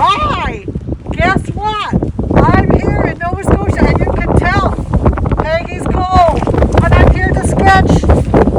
Hi! Guess what? I'm here in Nova Scotia and you can tell Peggy's cold when I'm here to sketch.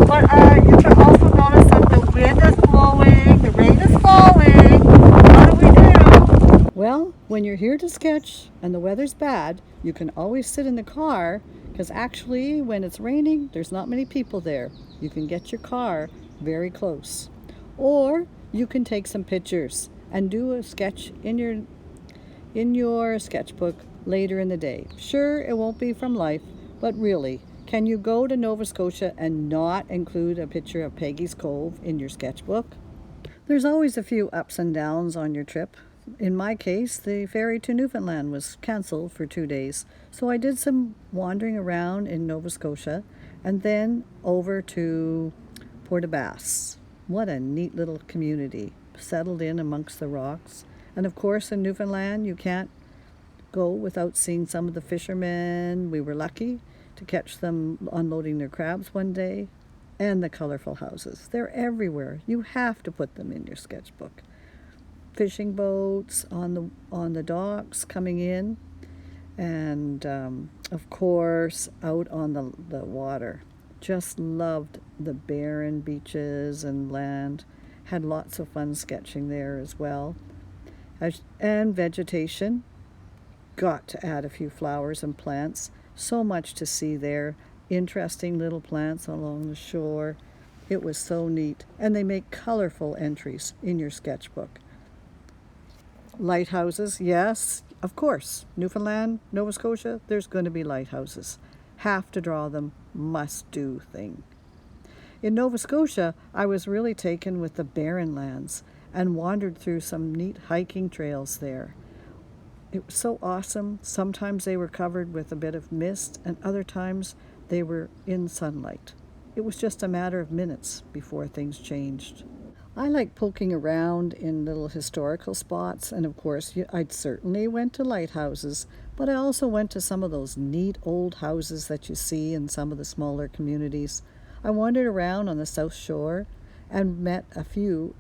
But you can also notice that the wind is blowing, the rain is falling. What do we do? Well, when you're here to sketch and the weather's bad, you can always sit in the car because actually, when it's raining, there's not many people there. You can get your car very close. Or you can take some pictures and do a sketch in your sketchbook later in the day. Sure, it won't be from life, but really, can you go to Nova Scotia and not include a picture of Peggy's Cove in your sketchbook? There's always a few ups and downs on your trip. In my case, the ferry to Newfoundland was cancelled for 2 days, so I did some wandering around in Nova Scotia and then over to Port aux Basques. What a neat little community, settled in amongst the rocks. And of course, in Newfoundland, you can't go without seeing some of the fishermen. We were lucky to catch them unloading their crabs one day. And the colorful houses. They're everywhere. You have to put them in your sketchbook. Fishing boats on the docks coming in, and of course out on the water. Just loved the barren beaches and land. Had lots of fun sketching there as well. And vegetation. Got to add a few flowers and plants. So much to see there. Interesting little plants along the shore. It was so neat. And they make colorful entries in your sketchbook. Lighthouses, yes, of course. Newfoundland, Nova Scotia, there's going to be lighthouses. Have to draw them, must do thing. In Nova Scotia, I was really taken with the barren lands and wandered through some neat hiking trails there. It was so awesome. Sometimes they were covered with a bit of mist, and other times they were in sunlight. It was just a matter of minutes before things changed. I like poking around in little historical spots, and of course, I certainly went to lighthouses, but I also went to some of those neat old houses that you see in some of the smaller communities. I wandered around on the South Shore and met a few,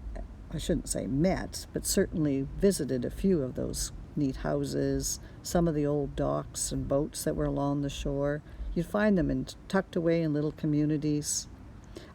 I shouldn't say met, but certainly visited a few of those neat houses, some of the old docks and boats that were along the shore. You'd find them tucked away in little communities.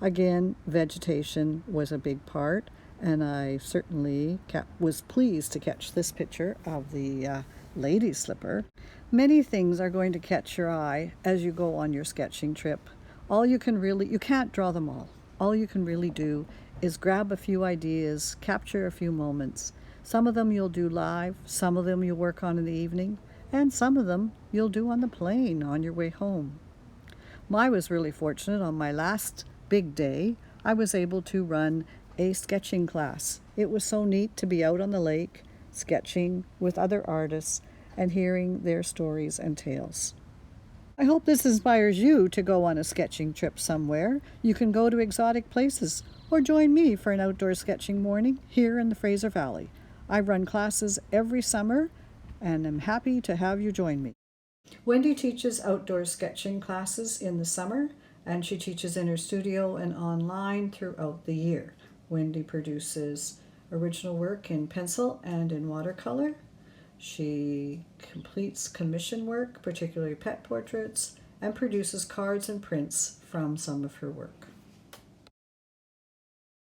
Again, vegetation was a big part, and I certainly was pleased to catch this picture of the lady slipper. Many things are going to catch your eye as you go on your sketching trip. You can't draw them all. All you can really do is grab a few ideas, capture a few moments. Some of them you'll do live, some of them you'll work on in the evening, and some of them you'll do on the plane on your way home. I was really fortunate. On my last big day, I was able to run a sketching class. It was so neat to be out on the lake, sketching with other artists and hearing their stories and tales. I hope this inspires you to go on a sketching trip somewhere. You can go to exotic places or join me for an outdoor sketching morning here in the Fraser Valley. I run classes every summer and am happy to have you join me. Wendy teaches outdoor sketching classes in the summer, and she teaches in her studio and online throughout the year. Wendy produces original work in pencil and in watercolor. She completes commission work, particularly pet portraits, and produces cards and prints from some of her work.